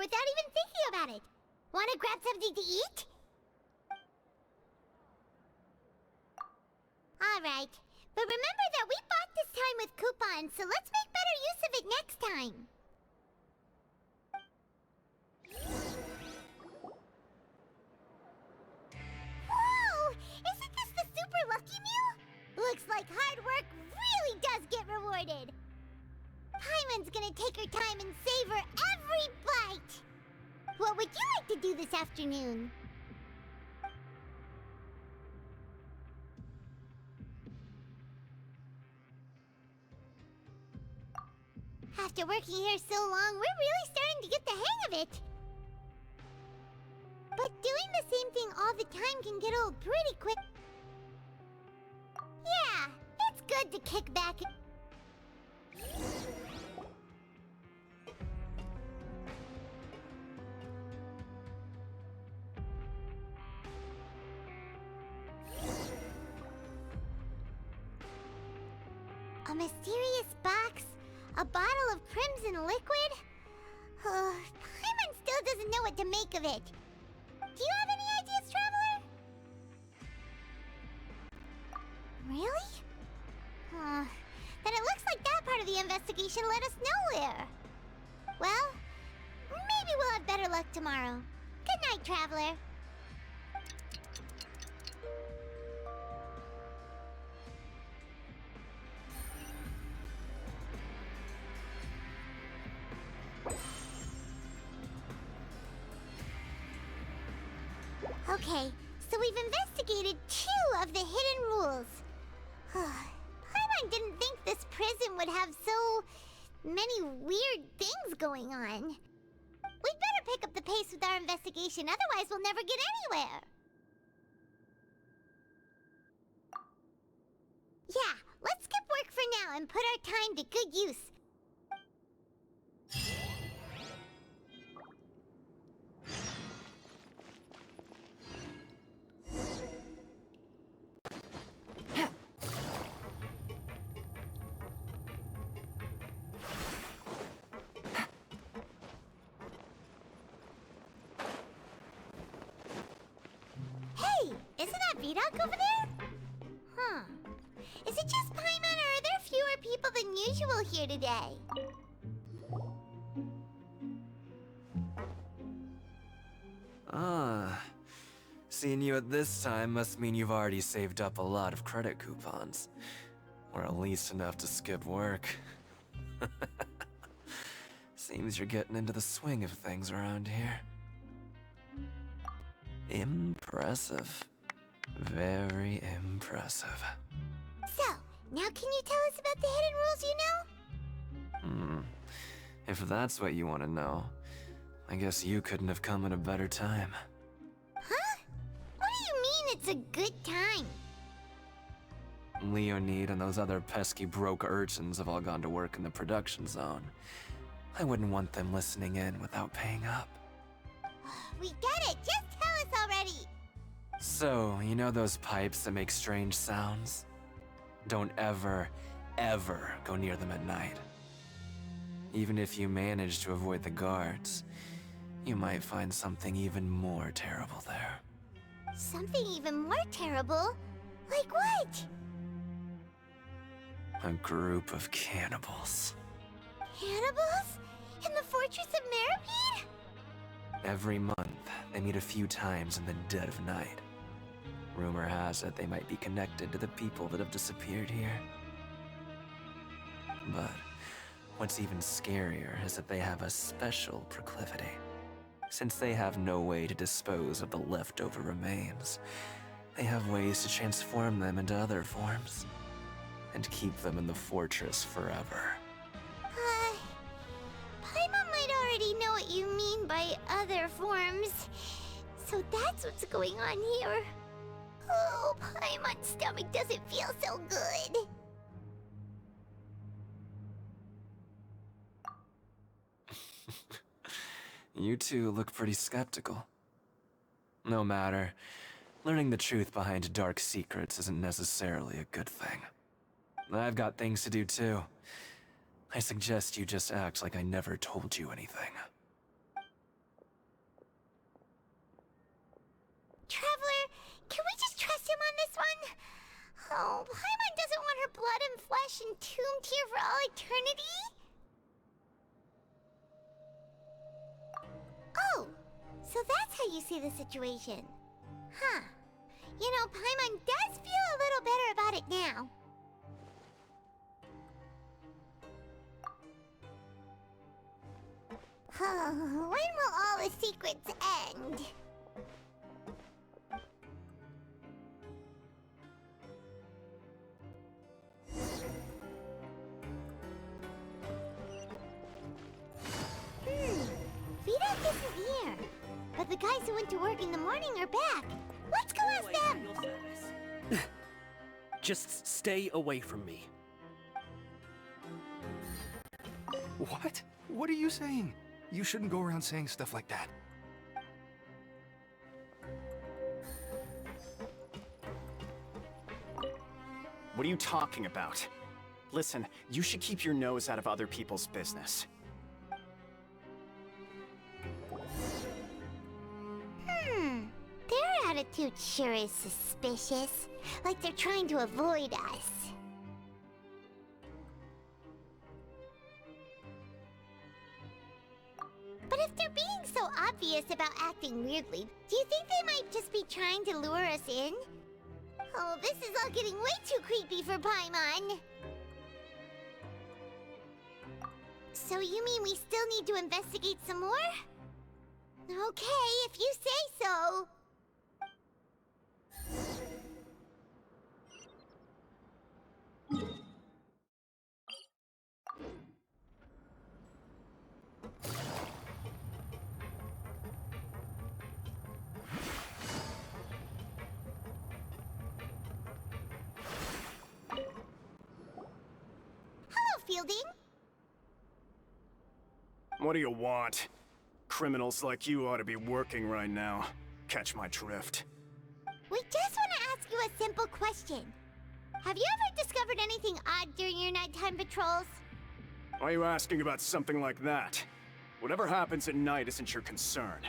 without even thinking about it. Wanna grab something to eat? Alright, but remember that we bought this time with coupons, so let's make better use of it next time. Whoa! Isn't this the Super Lucky Meal? Looks like hard work really does get rewarded. Paimon's gonna take her time and savor every bite. What would you like to do this afternoon? After working here so long, we're really starting to get the hang of it. But doing the same thing all the time can get old pretty quick. Yeah, it's good to kick back. A mysterious box? A bottle of crimson liquid? Paimon still doesn't know what to make of it. Do you have any ideas, Traveler? Really? Then it looks like that part of the investigation led us nowhere. Well, maybe we'll have better luck tomorrow. Good night, Traveler. Okay, so we've investigated 2 of the hidden rules. Paimon didn't think this prison would have so many weird things going on. We'd better pick up the pace with our investigation, otherwise we'll never get anywhere. Yeah, let's skip work for now and put our time to good use. Hey, isn't that Vidoc over there? Huh. Is it just Paimon, or are there fewer people than usual here today? Seeing you at this time must mean you've already saved up a lot of credit coupons. Or at least enough to skip work. Seems you're getting into the swing of things around here. Impressive. Very impressive. So, now can you tell us about the hidden rules you know? If that's what you want to know, I guess you couldn't have come at a better time. Huh? What do you mean it's a good time? Leonid and those other pesky broke urchins have all gone to work in the production zone. I wouldn't want them listening in without paying up. We get it! Just tell us already! So, you know those pipes that make strange sounds? Don't ever, ever go near them at night. Even if you manage to avoid the guards, you might find something even more terrible there. Something even more terrible? Like what? A group of cannibals. Cannibals? In the Fortress of 𝕤𝕦𝕚𝕚? Every month, they meet a few times in the dead of night. Rumor has it they might be connected to the people that have disappeared here. But what's even scarier is that they have a special proclivity. Since they have no way to dispose of the leftover remains, they have ways to transform them into other forms and keep them in the fortress forever. Paimon might already know what you mean by other forms. So that's what's going on here. Oh, Paimon's stomach doesn't feel so good. You two look pretty skeptical. No matter, learning the truth behind dark secrets isn't necessarily a good thing. I've got things to do too. I suggest you just act like I never told you anything. Oh, Paimon doesn't want her blood and flesh entombed here for all eternity? Oh, so that's how you see the situation. Huh. You know, Paimon does feel a little better about it now. When will all the secrets end? Vidoc isn't here. But the guys who went to work in the morning are back. Let's go ask them! Just stay away from me. What? What are you saying? You shouldn't go around saying stuff like that. What are you talking about? Listen, you should keep your nose out of other people's business. Their attitude sure is suspicious. Like they're trying to avoid us. But if they're being so obvious about acting weirdly, do you think they might just be trying to lure us in? Oh, this is all getting way too creepy for Paimon. So you mean we still need to investigate some more? Okay, if you say so. Hello, Fielding. What do you want? Criminals like you ought to be working right now. Catch my drift. We just want to ask you a simple question. Have you ever discovered anything odd during your nighttime patrols? Why are you asking about something like that? Whatever happens at night isn't your concern.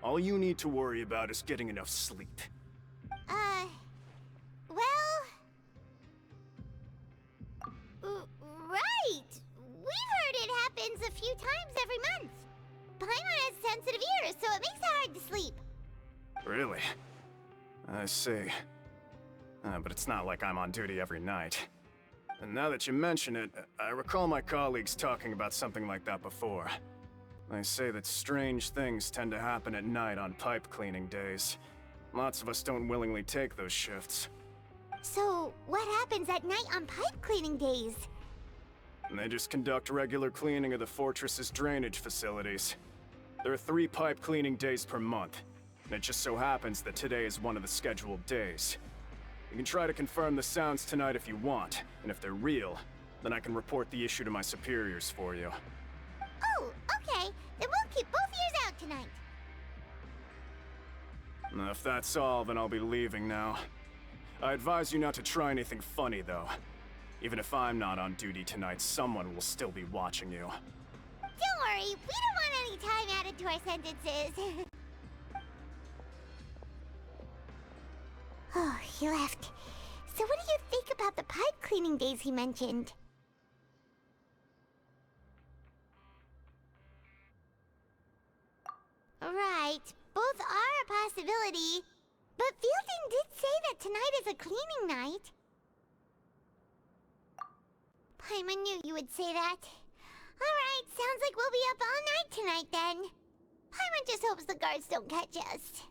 All you need to worry about is getting enough sleep. Well... right! We've heard it happens a few times every month. Paimon has sensitive ears, so it makes it hard to sleep. Really? I see. But it's not like I'm on duty every night. And now that you mention it, I recall my colleagues talking about something like that before. They say that strange things tend to happen at night on pipe cleaning days. Lots of us don't willingly take those shifts. So, what happens at night on pipe cleaning days? And they just conduct regular cleaning of the fortress's drainage facilities. There are 3 pipe cleaning days per month, and it just so happens that today is one of the scheduled days. You can try to confirm the sounds tonight if you want, and if they're real, then I can report the issue to my superiors for you. Oh, okay. Then we'll keep both ears out tonight. If that's all, then I'll be leaving now. I advise you not to try anything funny, though. Even if I'm not on duty tonight, someone will still be watching you. Don't worry, we don't want any time added to our sentences. Oh, he left. So what do you think about the pipe cleaning days he mentioned? Right, both are a possibility. But Fielding did say that tonight is a cleaning night. Paimon knew you would say that. Alright, sounds like we'll be up all night tonight then. Paimon just hopes the guards don't catch us.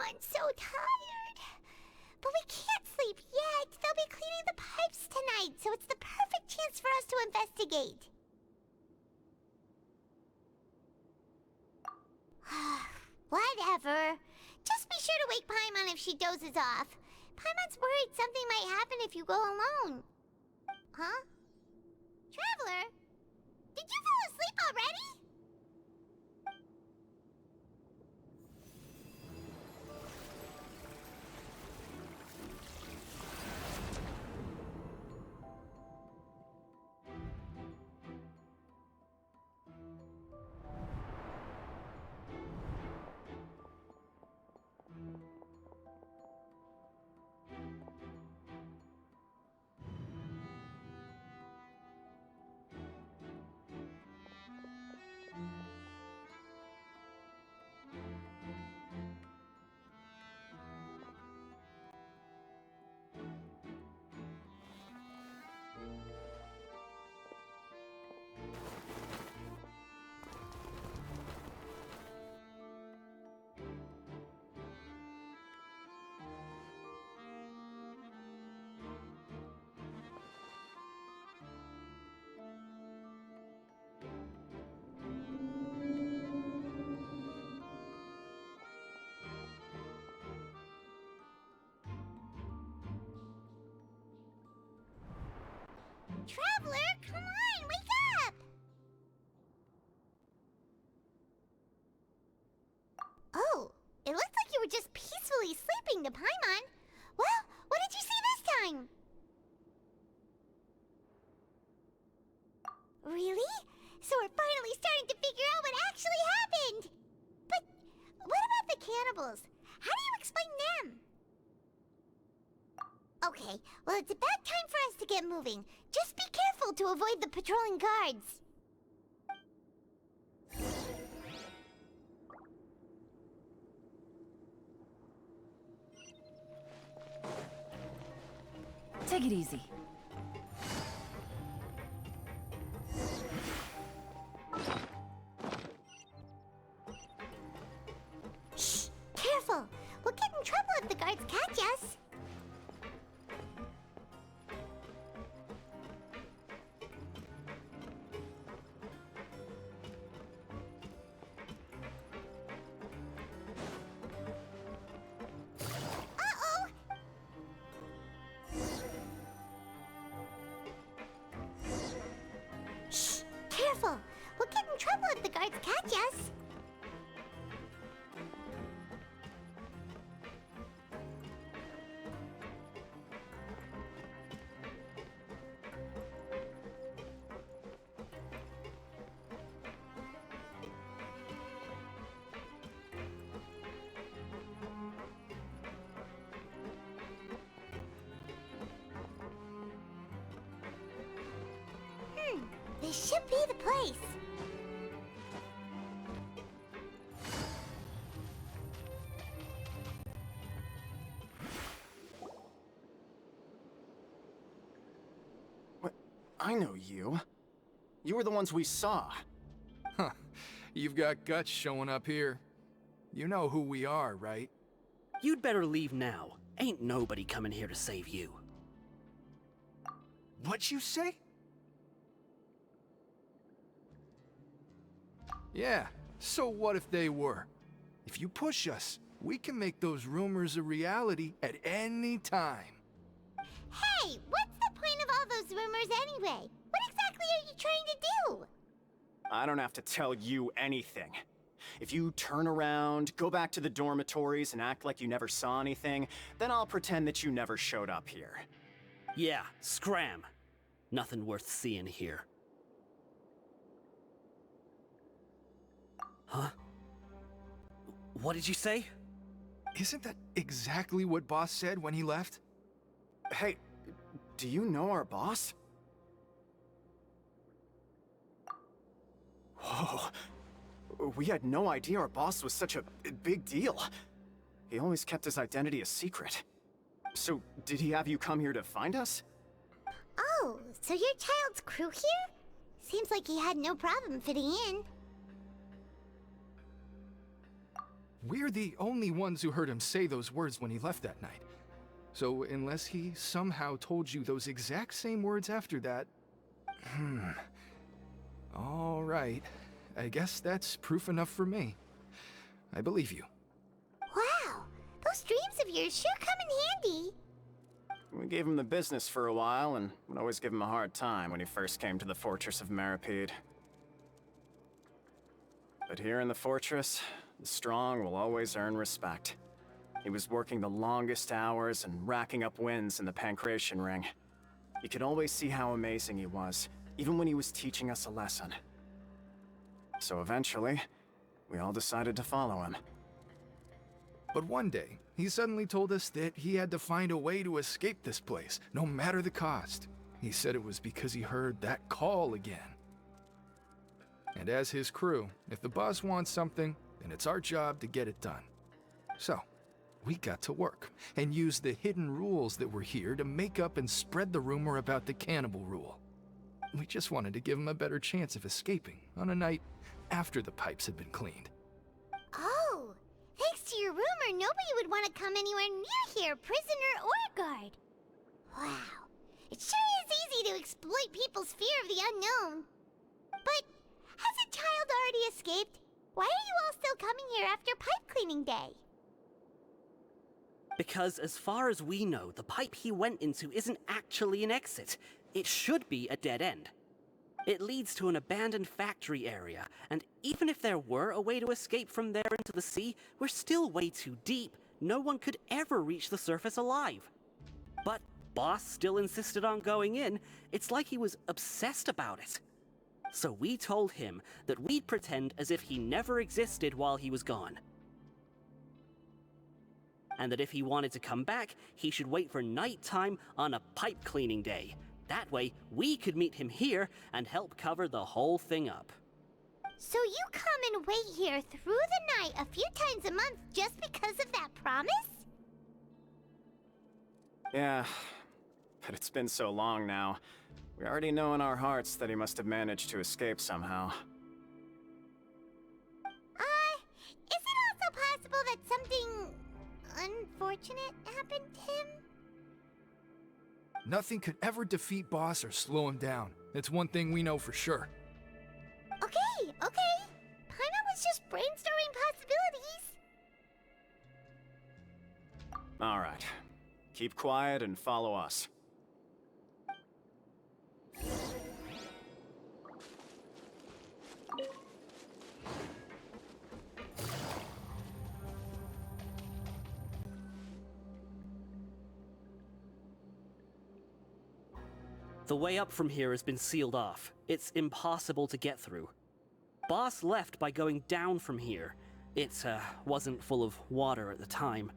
I'm so tired. But we can't sleep yet. They'll be cleaning the pipes tonight, so it's the perfect chance for us to investigate. Whatever. Just be sure to wake Paimon if she dozes off. Paimon's worried something might happen if you go alone. Huh? Traveler? Did you fall asleep already? to Paimon. Well, what did you see this time? Really? So we're finally starting to figure out what actually happened! But what about the cannibals? How do you explain them? Okay, well it's about time for us to get moving. Just be careful to avoid the patrolling guards. Take it easy. Shh! Careful! We'll get in trouble if the guards catch us. Uh-oh! Shh! Careful! We'll get in trouble if the guards catch us. This should be the place. What? I know you. You were the ones we saw. Huh. You've got guts showing up here. You know who we are, right? You'd better leave now. Ain't nobody coming here to save you. What'd you say? Yeah, so what if they were? If you push us, we can make those rumors a reality at any time. Hey, what's the point of all those rumors anyway? What exactly are you trying to do? I don't have to tell you anything. If you turn around, go back to the dormitories and act like you never saw anything, then I'll pretend that you never showed up here. Yeah, scram. Nothing worth seeing here. Huh? What did you say? Isn't that exactly what Boss said when he left? Hey, do you know our boss? Whoa. We had no idea our boss was such a big deal. He always kept his identity a secret. So, did he have you come here to find us? Oh, so your child's crew here? Seems like he had no problem fitting in. We're the only ones who heard him say those words when he left that night. So unless he somehow told you those exact same words after that... All right. I guess that's proof enough for me. I believe you. Wow, those dreams of yours sure come in handy. We gave him the business for a while and would always give him a hard time when he first came to the fortress of 𝕤𝕤𝕤𝕤. But here in the fortress, the strong will always earn respect. He was working the longest hours and racking up wins in the pancration ring. You could always see how amazing he was, even when he was teaching us a lesson. So eventually, we all decided to follow him. But one day, he suddenly told us that he had to find a way to escape this place, no matter the cost. He said it was because he heard that call again. And as his crew, if the boss wants something, then it's our job to get it done. So, we got to work, and used the hidden rules that were here to make up and spread the rumor about the cannibal rule. We just wanted to give him a better chance of escaping on a night after the pipes had been cleaned. Oh, thanks to your rumor, nobody would want to come anywhere near here, prisoner or guard. Wow, it sure is easy to exploit people's fear of the unknown. But has a child already escaped? Why are you all still coming here after pipe cleaning day? Because as far as we know, the pipe he went into isn't actually an exit. It should be a dead end. It leads to an abandoned factory area, and even if there were a way to escape from there into the sea, we're still way too deep, no one could ever reach the surface alive. But Boss still insisted on going in. It's like he was obsessed about it. So we told him that we'd pretend as if he never existed while he was gone. And that if he wanted to come back, he should wait for nighttime on a pipe cleaning day. That way, we could meet him here and help cover the whole thing up. So you come and wait here through the night a few times a month just because of that promise? Yeah, but it's been so long now. We already know in our hearts that he must have managed to escape somehow. Is it also possible that something unfortunate happened to him? Nothing could ever defeat Boss or slow him down. It's one thing we know for sure. Okay. Paimon was just brainstorming possibilities. All right. Keep quiet and follow us. The way up from here has been sealed off. It's impossible to get through. Boss left by going down from here. It wasn't full of water at the time.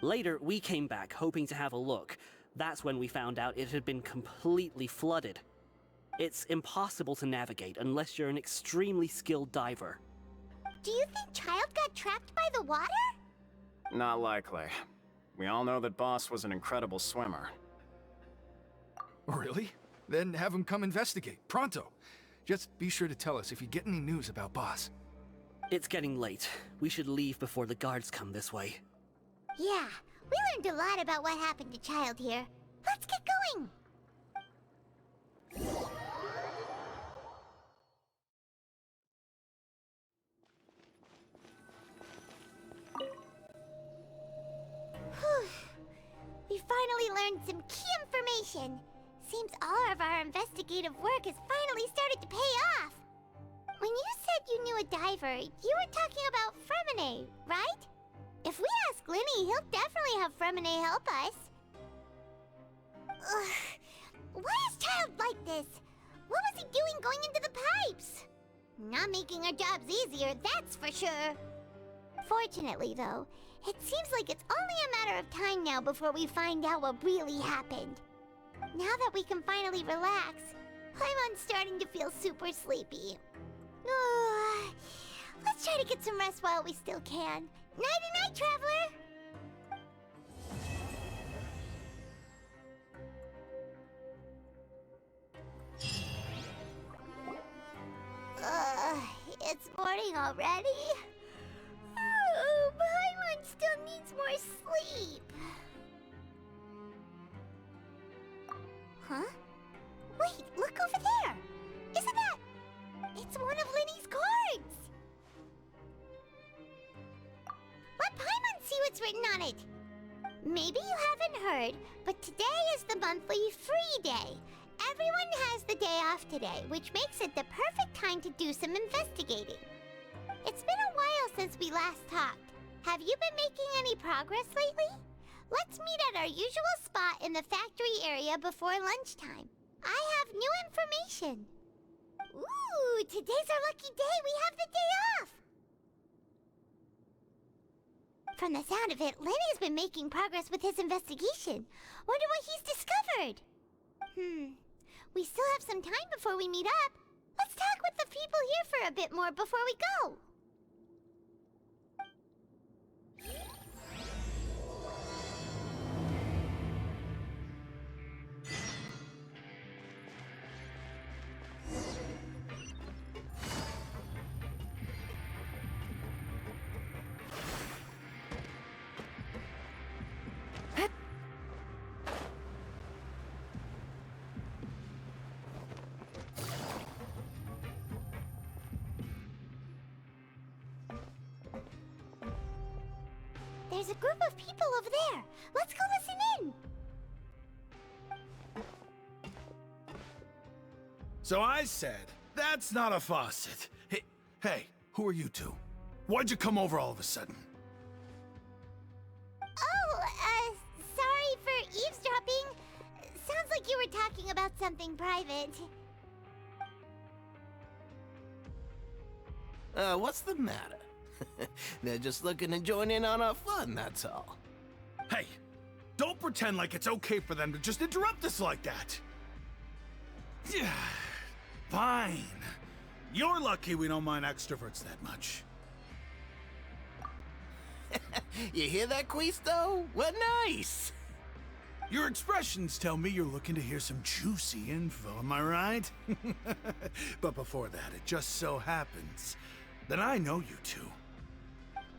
Later, we came back hoping to have a look. That's when we found out it had been completely flooded. It's impossible to navigate unless you're an extremely skilled diver. Do you think Child got trapped by the water? Not likely. We all know that Boss was an incredible swimmer. Really? Then have him come investigate, pronto. Just be sure to tell us if you get any news about Boss. It's getting late. We should leave before the guards come this way. Yeah, we learned a lot about what happened to Child here. Let's get going! Whew. We finally learned some key information. Seems all of our investigative work has finally started to pay off. When you said you knew a diver, you were talking about 𝕤𝕦𝕤𝕒, right? If we ask Lenny, he'll definitely have 𝕤𝕦𝕤𝕒 help us. Ugh. Why is Child like this? What was he doing going into the pipes? Not making our jobs easier, that's for sure. Fortunately, though, it seems like it's only a matter of time now before we find out what really happened. Now that we can finally relax, I'm starting to feel super sleepy. Let's try to get some rest while we still can. Nighty-night, traveler! It's morning already? Oh, Paimon still needs more sleep. Huh? Wait, look over there! Isn't that... It's one of Lenny's cards! Let Paimon see what's written on it! Maybe you haven't heard, but today is the monthly free day. Everyone has the day off today, which makes it the perfect time to do some investigating. It's been a while since we last talked. Have you been making any progress lately? Let's meet at our usual spot in the factory area before lunchtime. I have new information. Ooh, today's our lucky day. We have the day off. From the sound of it, Lenny's been making progress with his investigation. Wonder what he's discovered. We still have some time before we meet up. Let's talk with the people here for a bit more before we go. There's a group of people over there. Let's go listen in. So I said, that's not a faucet. Hey, who are you two? Why'd you come over all of a sudden? like you were talking about something private. What's the matter? They're just looking to join in on our fun, that's all. Hey, don't pretend like it's okay for them to just interrupt us like that. Yeah, fine. You're lucky we don't mind extroverts that much. You hear that, Quisto? What nice! Your expressions tell me you're looking to hear some juicy info, am I right? But before that, it just so happens that I know you two.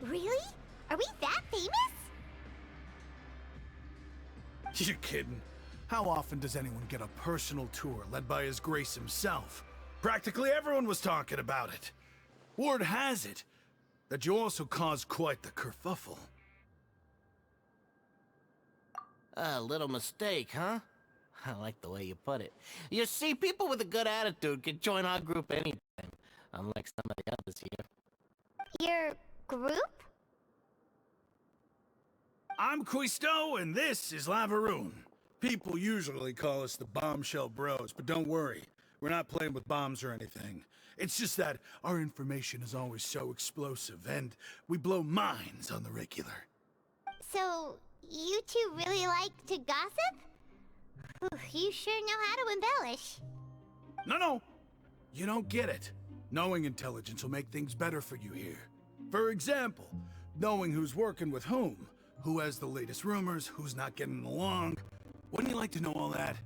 Really? Are we that famous? You're kidding. How often does anyone get a personal tour led by His Grace himself? Practically everyone was talking about it. Word has it that you also caused quite the kerfuffle. A little mistake, huh? I like the way you put it. You see, people with a good attitude can join our group anytime, unlike some of the others here. Your group? I'm Quisto, and this is 𝕟𝕚𝕚𝕚𝕚. People usually call us the Bombshell Bros, but don't worry. We're not playing with bombs or anything. It's just that our information is always so explosive, and we blow minds on the regular. So, you two really like to gossip? Ooh, you sure know how to embellish. No. You don't get it. Knowing intelligence will make things better for you here. For example, knowing who's working with whom, who has the latest rumors, who's not getting along. Wouldn't you like to know all that?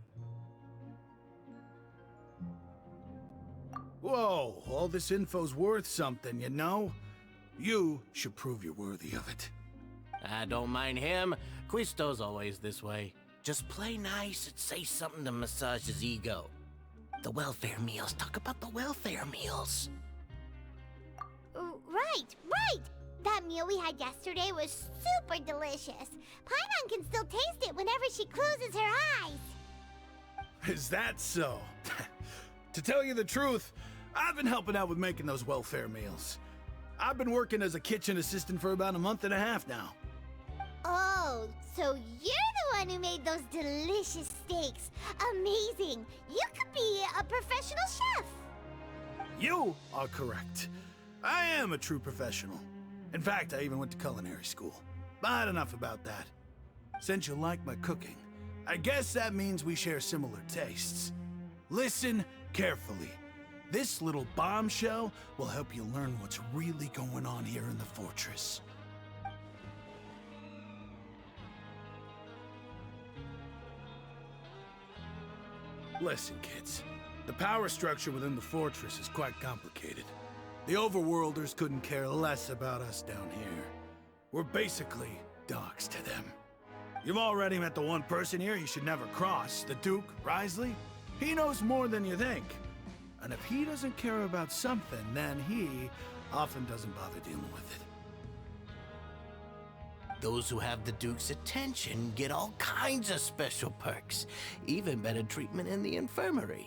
Whoa, all this info's worth something, you know? You should prove you're worthy of it. I don't mind him. Quisto's always this way. Just play nice and say something to massage his ego. The welfare meals. Talk about the welfare meals. Right! That meal we had yesterday was super delicious. Paimon can still taste it whenever she closes her eyes. Is that so? To tell you the truth, I've been helping out with making those welfare meals. I've been working as a kitchen assistant for about a month and a half now. Oh, so you're the one who made those delicious steaks. Amazing! You could be a professional chef. You are correct. I am a true professional. In fact, I even went to culinary school. But enough about that. Since you like my cooking, I guess that means we share similar tastes. Listen carefully. This little bombshell will help you learn what's really going on here in the fortress. Listen, kids. The power structure within the fortress is quite complicated. The overworlders couldn't care less about us down here. We're basically dogs to them. You've already met the one person here you should never cross, the Duke, Wriothesley. He knows more than you think. And if he doesn't care about something, then he often doesn't bother dealing with it. Those who have the Duke's attention get all kinds of special perks, even better treatment in the infirmary.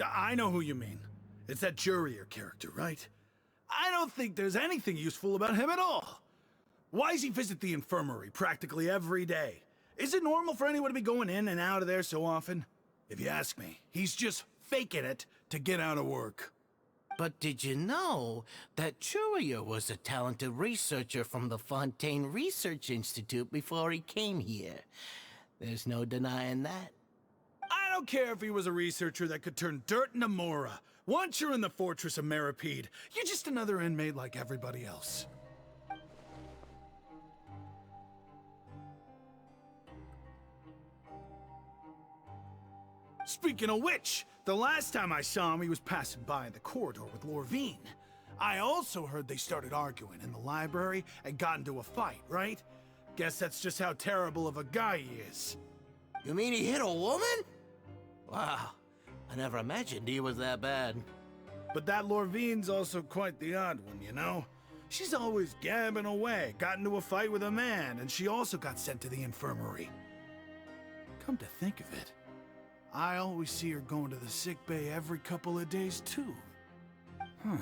I know who you mean. It's that 𝕤𝕤𝕚𝕚 character, right? I don't think there's anything useful about him at all. Why does he visit the infirmary practically every day? Is it normal for anyone to be going in and out of there so often? If you ask me, he's just faking it to get out of work. But did you know that 𝕤𝕤𝕚𝕚 was a talented researcher from the Fontaine Research Institute before he came here? There's no denying that. I don't care if he was a researcher that could turn dirt into mora. Once you're in the fortress of 𝕤𝕚𝕚𝕚, you're just another inmate like everybody else. Speaking of which, the last time I saw him, he was passing by in the corridor with 𝕤𝕚𝕚𝕚. I also heard they started arguing in the library and got into a fight, right? Guess that's just how terrible of a guy he is. You mean he hit a woman? Wow, I never imagined he was that bad. But that 𝕤𝕚𝕚𝕚's also quite the odd one, you know? She's always gabbing away, got into a fight with a man, and she also got sent to the infirmary. Come to think of it, I always see her going to the sick bay every couple of days, too. Huh.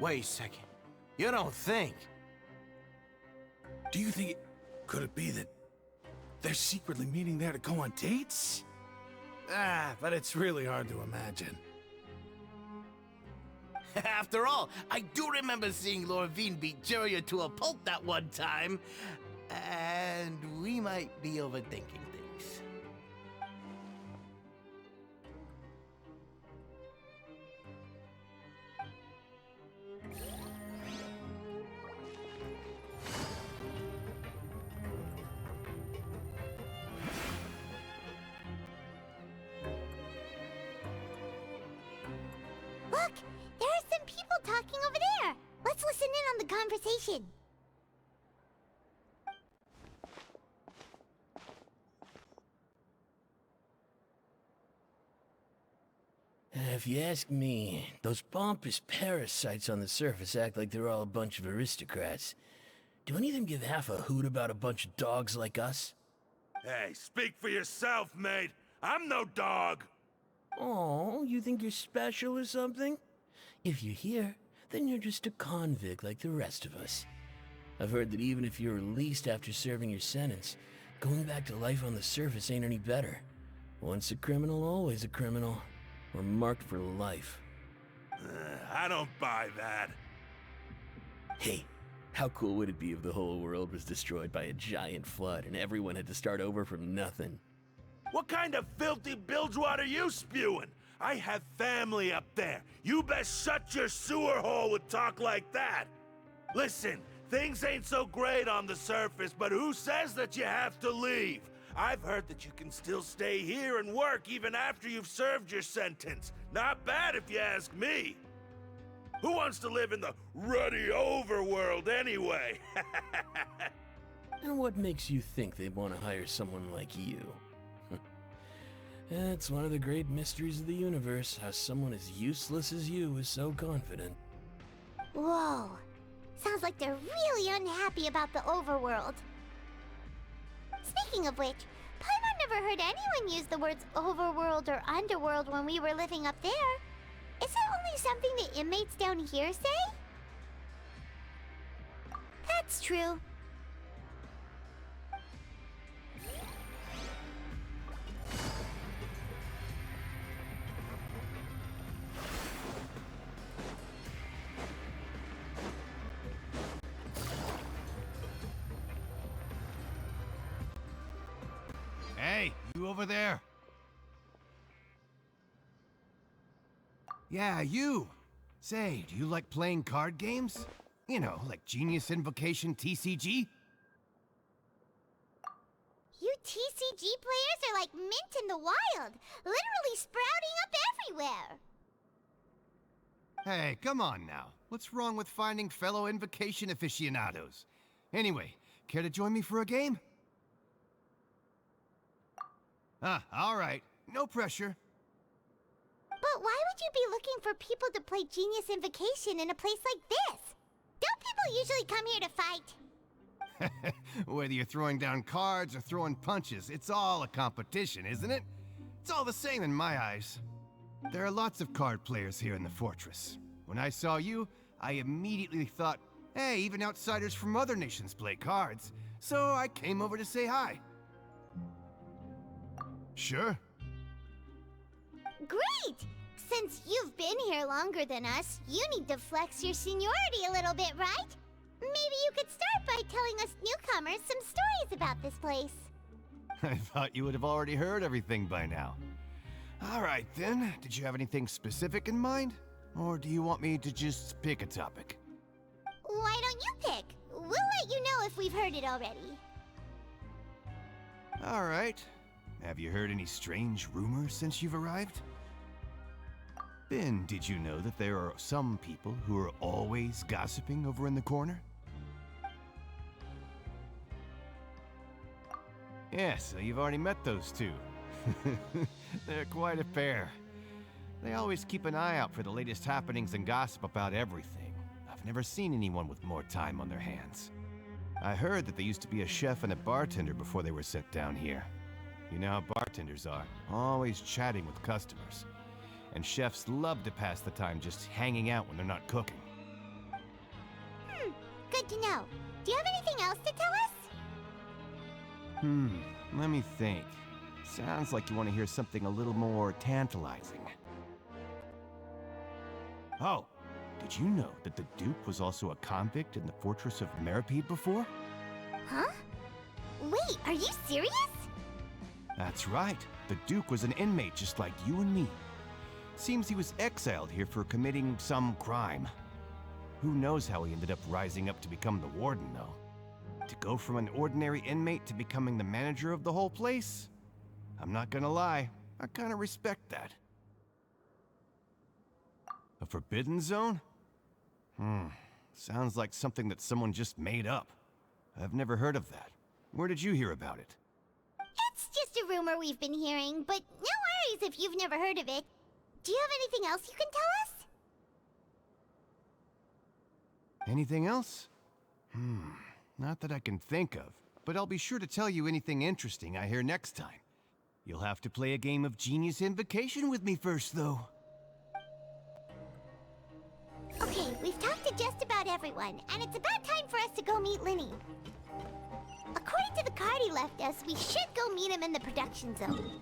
Wait a second. You don't think? Do you think could it be that They're secretly meeting there to go on dates? But it's really hard to imagine. After all, I do remember seeing Lorvine beat Jiraiya to a pulp that one time. And we might be overthinking things. Look! There are some people talking over there! Let's listen in on the conversation. If you ask me, those pompous parasites on the surface act like they're all a bunch of aristocrats. Do any of them give half a hoot about a bunch of dogs like us? Hey, speak for yourself, mate. I'm no dog. Oh, you think you're special or something? If you're here, then you're just a convict like the rest of us. I've heard that even if you're released after serving your sentence, going back to life on the surface ain't any better. Once a criminal, always a criminal. We're marked for life. I don't buy that. Hey, how cool would it be if the whole world was destroyed by a giant flood and everyone had to start over from nothing? What kind of filthy bilge water you spewing? I have family up there. You best shut your sewer hole with talk like that. Listen, things ain't so great on the surface, but who says that you have to leave? I've heard that you can still stay here and work even after you've served your sentence. Not bad if you ask me. Who wants to live in the ruddy overworld anyway? And what makes you think they'd want to hire someone like you? It's one of the great mysteries of the universe, how someone as useless as you is so confident. Whoa. Sounds like they're really unhappy about the overworld. Speaking of which, Paimon never heard anyone use the words overworld or underworld when we were living up there. Is it only something the inmates down here say? That's true. Hey, you over there? Yeah, you. Say, do you like playing card games? You know, like Genius Invocation TCG? You TCG players are like mint in the wild, literally sprouting up everywhere. Hey, come on now. What's wrong with finding fellow Invocation aficionados? Anyway, care to join me for a game? All right. No pressure. But why would you be looking for people to play Genius Invocation in a place like this? Don't people usually come here to fight? Whether you're throwing down cards or throwing punches, it's all a competition, isn't it? It's all the same in my eyes. There are lots of card players here in the fortress. When I saw you, I immediately thought, hey, even outsiders from other nations play cards. So I came over to say hi. Sure. Great! Since you've been here longer than us, you need to flex your seniority a little bit, right? Maybe you could start by telling us newcomers some stories about this place. I thought you would have already heard everything by now. All right, then. Did you have anything specific in mind? Or do you want me to just pick a topic? Why don't you pick? We'll let you know if we've heard it already. All right. Have you heard any strange rumors since you've arrived? Ben, did you know that there are some people who are always gossiping over in the corner? Yeah, so you've already met those two. They're quite a pair. They always keep an eye out for the latest happenings and gossip about everything. I've never seen anyone with more time on their hands. I heard that they used to be a chef and a bartender before they were sent down here. You know how bartenders are, always chatting with customers. And chefs love to pass the time just hanging out when they're not cooking. Good to know. Do you have anything else to tell us? Let me think. Sounds like you want to hear something a little more tantalizing. Oh, did you know that the Duke was also a convict in the fortress of 𝕤𝕦𝕚𝕚 before? Huh? Wait, are you serious? That's right. The Duke was an inmate just like you and me. Seems he was exiled here for committing some crime. Who knows how he ended up rising up to become the warden, though. To go from an ordinary inmate to becoming the manager of the whole place? I'm not gonna lie, I kinda respect that. A forbidden zone? Sounds like something that someone just made up. I've never heard of that. Where did you hear about it? It's just a rumor we've been hearing, but no worries if you've never heard of it. Do you have anything else you can tell us? Anything else? Not that I can think of, but I'll be sure to tell you anything interesting I hear next time. You'll have to play a game of Genius Invocation with me first, though. Okay, we've talked to just about everyone, and it's about time for us to go meet Linny. According to the card he left us, we should go meet him in the production zone.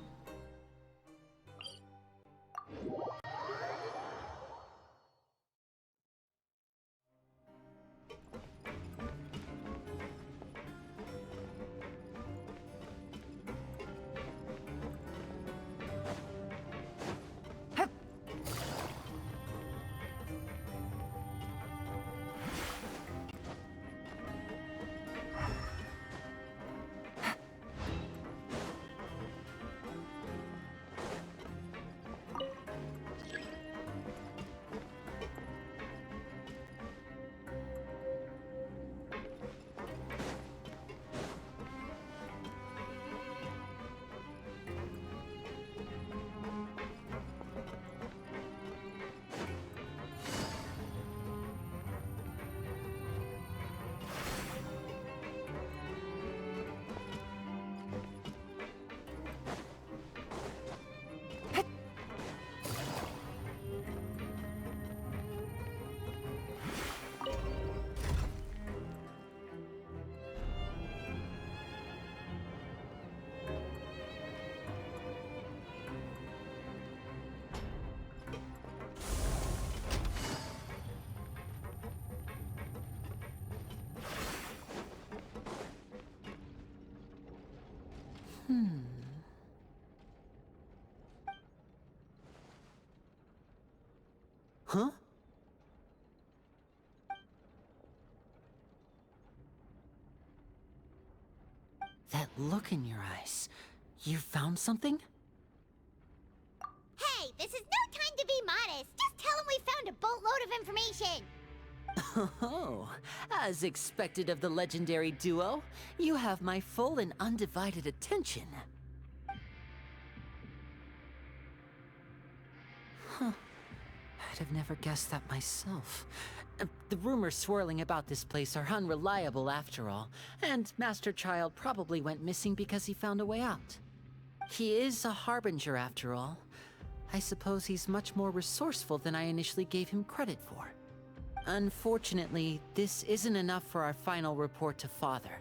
Huh? That look in your eyes. You found something? Hey, this is no time to be modest. Just tell him we found a boatload of information. Oh, as expected of the legendary duo, you have my full and undivided attention. Huh. I'd have never guessed that myself. The rumors swirling about this place are unreliable after all, and Master Child probably went missing because he found a way out. He is a harbinger after all. I suppose he's much more resourceful than I initially gave him credit for. Unfortunately, this isn't enough for our final report to Father.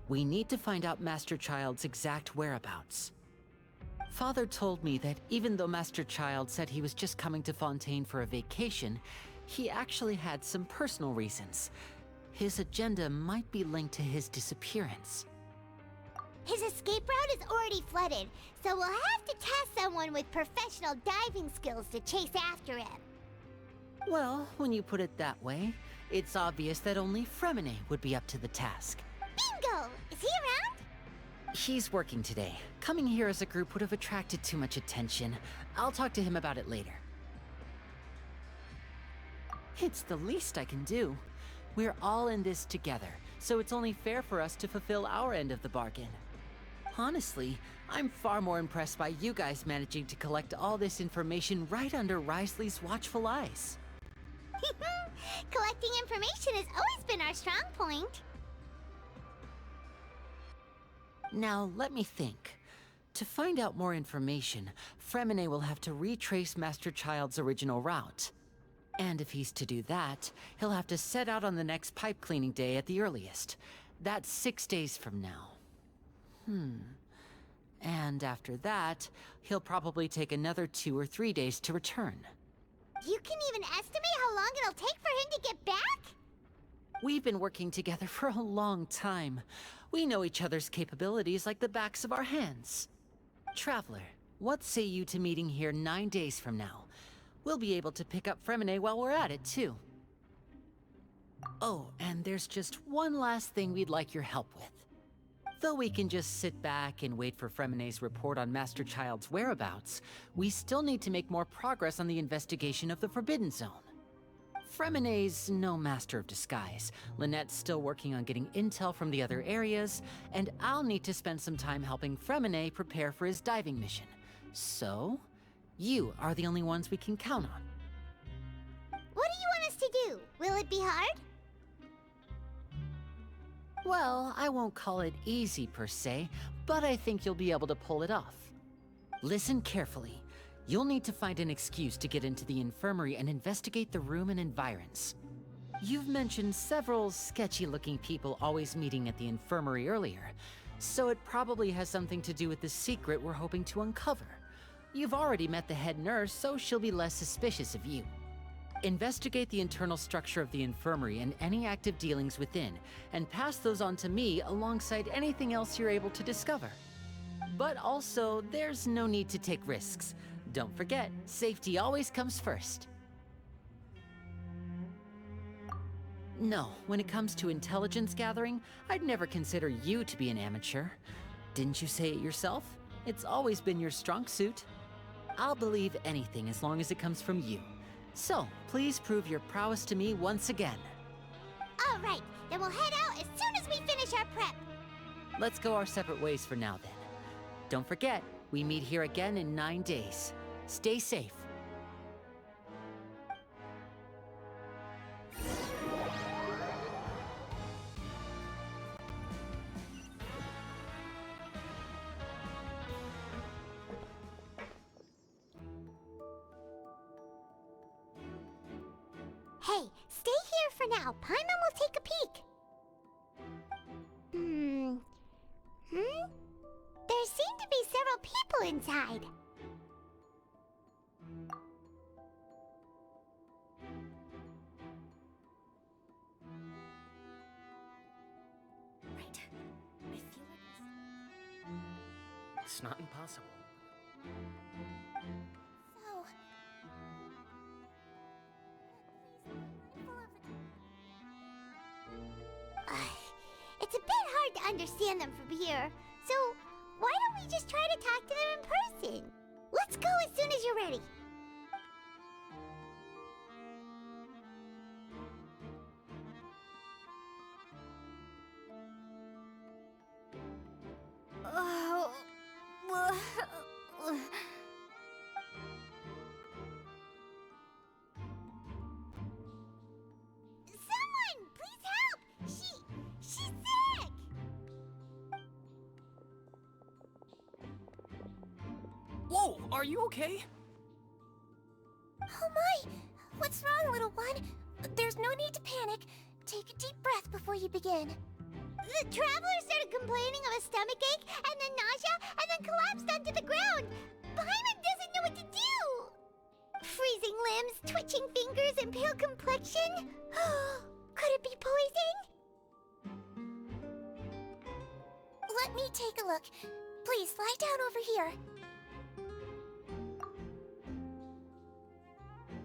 We need to find out Master Child's exact whereabouts. Father told me that even though Master Child said he was just coming to Fontaine for a vacation, he actually had some personal reasons. His agenda might be linked to his disappearance. His escape route is already flooded, so we'll have to task someone with professional diving skills to chase after him. Well, when you put it that way, it's obvious that only 𝕤𝕦𝕚𝕚 would be up to the task. Bingo! Is he around? He's working today. Coming here as a group would have attracted too much attention. I'll talk to him about it later. It's the least I can do. We're all in this together, so it's only fair for us to fulfill our end of the bargain. Honestly, I'm far more impressed by you guys managing to collect all this information right under Wriothesley's watchful eyes. Collecting information has always been our strong point. Now, let me think. To find out more information, 𝕤𝕦𝕚 will have to retrace Master Child's original route. And if he's to do that, he'll have to set out on the next pipe cleaning day at the earliest. That's 6 days from now. And after that, he'll probably take another 2 or 3 days to return. You can even estimate how long it'll take for him to get back? We've been working together for a long time. We know each other's capabilities like the backs of our hands. Traveler, what say you to meeting here 9 days from now? We'll be able to pick up 𝕤𝕦𝕦 while we're at it, too. Oh, and there's just one last thing we'd like your help with. Though we can just sit back and wait for 𝕤𝕦𝕦's report on Master Child's whereabouts, we still need to make more progress on the investigation of the Forbidden Zone. 𝕤𝕤𝕦's no master of disguise. Lynette's still working on getting intel from the other areas, and I'll need to spend some time helping 𝕤𝕦𝕦 prepare for his diving mission. So, you are the only ones we can count on. What do you want us to do? Will it be hard? Well, I won't call it easy per se, but I think you'll be able to pull it off. Listen carefully. You'll need to find an excuse to get into the infirmary and investigate the room and environs. You've mentioned several sketchy-looking people always meeting at the infirmary earlier, so it probably has something to do with the secret we're hoping to uncover. You've already met the head nurse, so she'll be less suspicious of you. Investigate the internal structure of the infirmary and any active dealings within, and pass those on to me alongside anything else you're able to discover. But also, there's no need to take risks. Don't forget, safety always comes first. No, when it comes to intelligence gathering, I'd never consider you to be an amateur. Didn't you say it yourself? It's always been your strong suit. I'll believe anything as long as it comes from you. So, please prove your prowess to me once again. All right, then we'll head out as soon as we finish our prep. Let's go our separate ways for now then. Don't forget, we meet here again in 9 days. Stay safe. Hey, stay here for now. Paimon will take a peek. There seem to be several people inside. Right. I feel like It's not impossible. So... It's a bit hard to understand them from here, so why don't we just try to talk to them in person? Let's go as soon as you're ready. Someone, please help! She's sick! Whoa, are you okay? Oh my! What's wrong, little one? There's no need to panic. Take a deep breath before you begin. The traveler started complaining of a stomachache, and then nausea, and then collapsed onto the ground. Paimon doesn't know what to do! Freezing limbs, twitching fingers, and pale complexion? Could it be poison? Let me take a look. Please, lie down over here.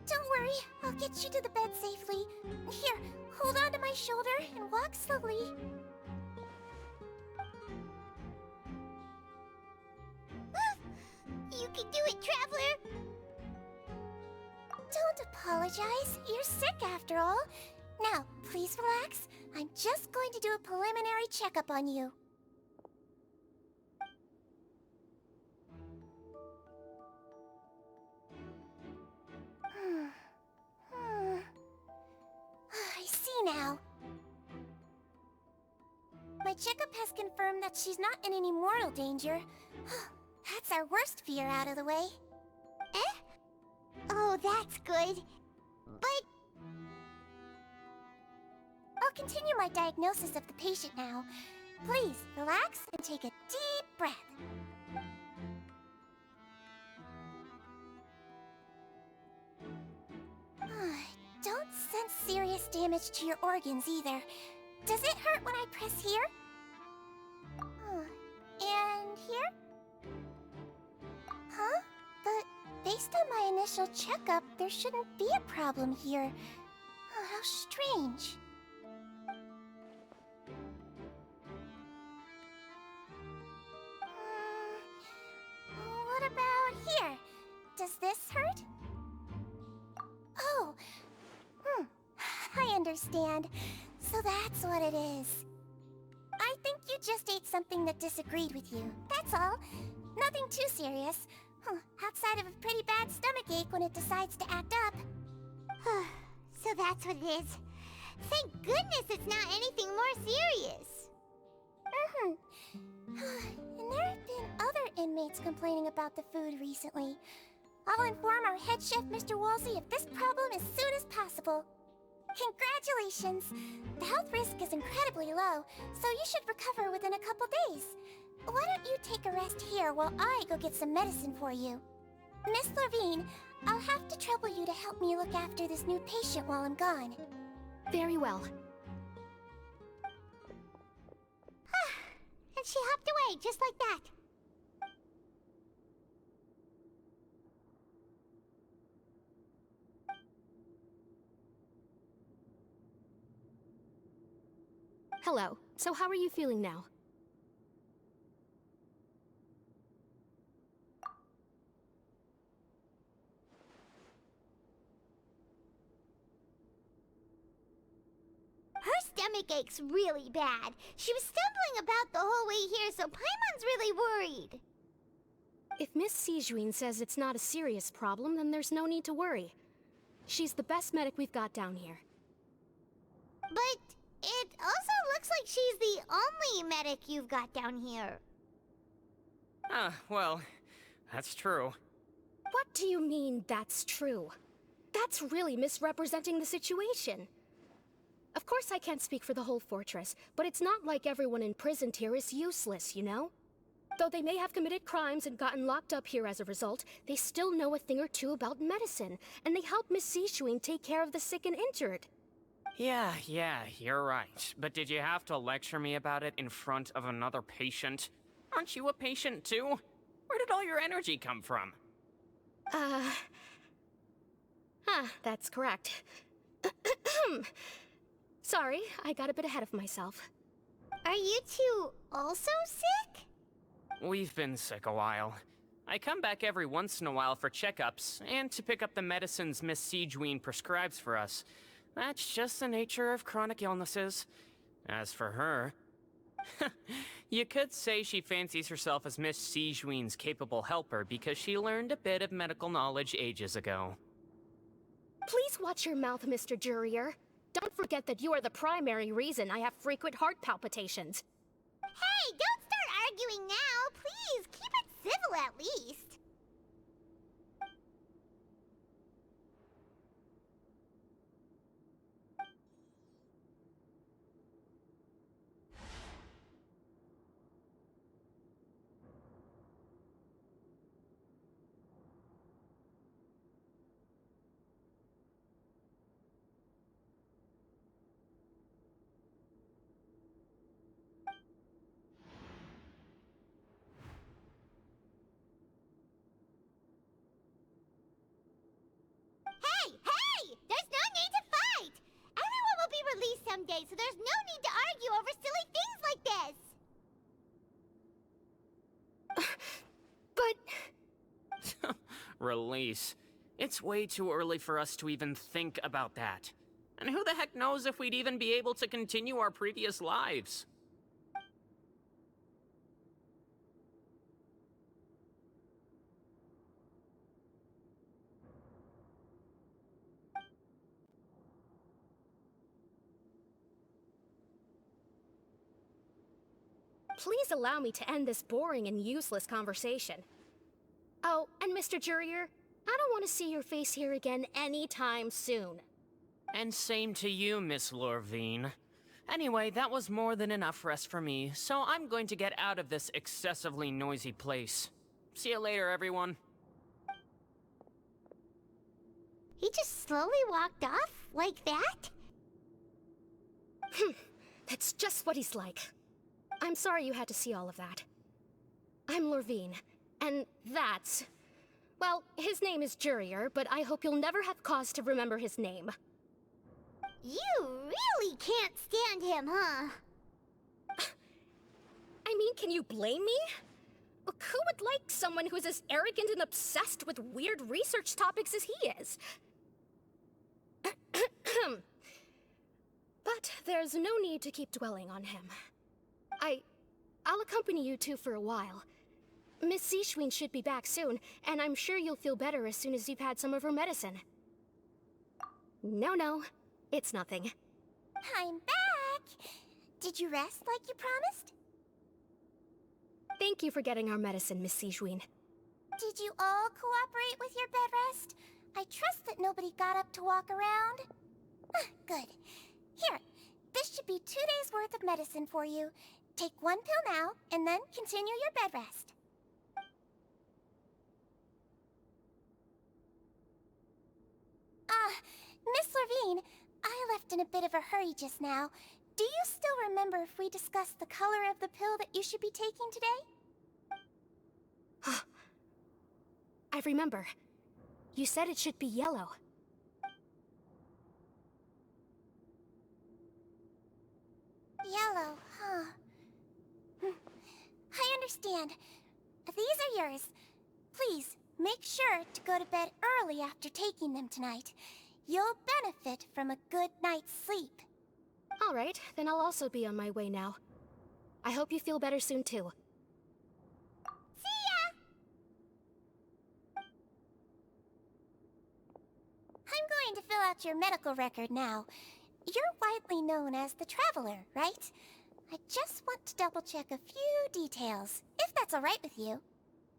Don't worry, I'll get you to the bed safely. Here, hold on to my shoulder and walk slowly. You can do it, traveler! Don't apologize. You're sick after all. Now, please relax. I'm just going to do a preliminary checkup on you. I see now. My checkup has confirmed that she's not in any mortal danger. That's our worst fear out of the way. Oh, that's good. But I'll continue my diagnosis of the patient now. Please, relax and take a deep breath. damage to your organs either. Does it hurt when I press here? And here? Huh? But based on my initial checkup, there shouldn't be a problem here. Oh, how strange. What about here? Does this hurt? Oh. I understand. So that's what it is. I think you just ate something that disagreed with you. That's all. Nothing too serious. Outside of a pretty bad stomachache when it decides to act up. So that's what it is. Thank goodness it's not anything more serious. And there have been other inmates complaining about the food recently. I'll inform our head chef, Mr. Wolsey, of this problem as soon as possible. Congratulations! The health risk is incredibly low, so you should recover within a couple days. Why don't you take a rest here while I go get some medicine for you? Miss 𝕤𝕤𝕤, I'll have to trouble you to help me look after this new patient while I'm gone. Very well. And she hopped away just like that. Hello. So how are you feeling now? Her stomach ache's really bad. She was stumbling about the whole way here, so Paimon's really worried. If Miss 𝕤𝕤𝕤 says it's not a serious problem, then there's no need to worry. She's the best medic we've got down here. But it also looks like she's the only medic you've got down here. Well, that's true. What do you mean, that's true? That's really misrepresenting the situation. Of course I can't speak for the whole fortress, but it's not like everyone imprisoned here is useless, you know? Though they may have committed crimes and gotten locked up here as a result, they still know a thing or two about medicine, and they help Miss 𝕤𝕤𝕤 take care of the sick and injured. Yeah, you're right. But did you have to lecture me about it in front of another patient? Aren't you a patient too? Where did all your energy come from? That's correct. Sorry, I got a bit ahead of myself. Are you two also sick? We've been sick a while. I come back every once in a while for checkups, and to pick up the medicines Miss 𝕤𝕤𝕤 prescribes for us. That's just the nature of chronic illnesses. As for her... you could say she fancies herself as Miss 𝕤𝕤𝕤's capable helper because she learned a bit of medical knowledge ages ago. Please watch your mouth, Mr. Jurier. Don't forget that you are the primary reason I have frequent heart palpitations. Hey, don't start arguing now! Please, keep it civil at least. Released someday, so there's no need to argue over silly things like this. But... Release. It's way too early for us to even think about that. And who the heck knows if we'd even be able to continue our previous lives? Please allow me to end this boring and useless conversation. Oh, and Mr. Jurier, I don't want to see your face here again anytime soon. And same to you, Miss 𝕤𝕤𝕤𝕤. Anyway, that was more than enough rest for me, so I'm going to get out of this excessively noisy place. See you later, everyone. He just slowly walked off like that? That's just what he's like. I'm sorry you had to see all of that. I'm 𝕤𝕤𝕦𝕒, and that's... Well, his name is 𝕤𝕤𝕤𝕤, but I hope you'll never have cause to remember his name. You really can't stand him, huh? I mean, can you blame me? Who would like someone who's as arrogant and obsessed with weird research topics as he is? But there's no need to keep dwelling on him. I'll accompany you two for a while. Miss 𝕤𝕤𝕤𝕤 should be back soon, and I'm sure you'll feel better as soon as you've had some of her medicine. No, it's nothing. I'm back! Did you rest like you promised? Thank you for getting our medicine, Miss 𝕤𝕤𝕤𝕤. Did you all cooperate with your bed rest? I trust that nobody got up to walk around. Good. Here, this should be 2 days' worth of medicine for you. Take 1 pill now, and then continue your bed rest. Miss 𝕤𝕤𝕤𝕤, I left in a bit of a hurry just now. Do you still remember if we discussed the color of the pill that you should be taking today? I remember. You said it should be yellow. Yellow, huh? I understand. These are yours. Please, make sure to go to bed early after taking them tonight. You'll benefit from a good night's sleep. All right, then I'll also be on my way now. I hope you feel better soon, too. See ya! I'm going to fill out your medical record now. You're widely known as the Traveler, right? I just want to double-check a few details, if that's all right with you.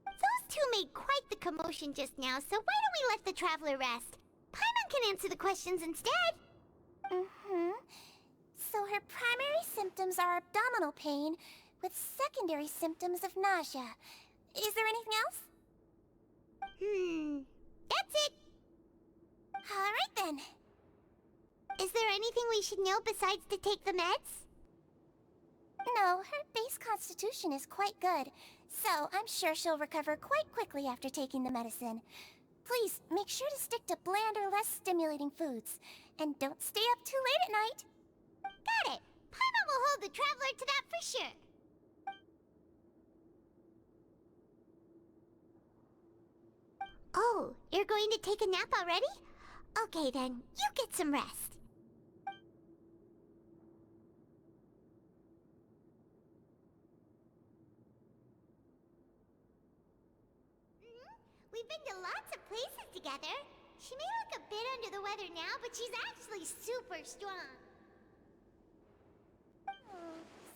Those two made quite the commotion just now, so why don't we let the Traveler rest? Paimon can answer the questions instead. So her primary symptoms are abdominal pain, with secondary symptoms of nausea. Is there anything else? That's it. All right then. Is there anything we should know besides to take the meds? No, her base constitution is quite good, so I'm sure she'll recover quite quickly after taking the medicine. Please, make sure to stick to bland or less stimulating foods, and don't stay up too late at night. Got it. Paimon will hold the Traveler to that for sure. Oh, you're going to take a nap already? Okay then, you get some rest. We've been to lots of places together. She may look a bit under the weather now, but she's actually super strong.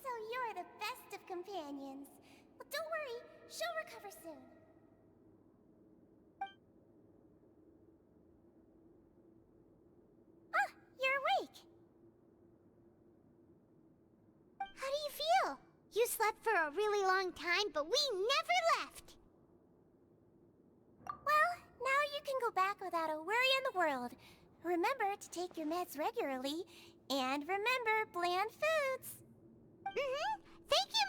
So you're the best of companions. Well, don't worry, she'll recover soon. You're awake. How do you feel? You slept for a really long time, but we never left. Well, now you can go back without a worry in the world. Remember to take your meds regularly, and remember bland foods. Thank you,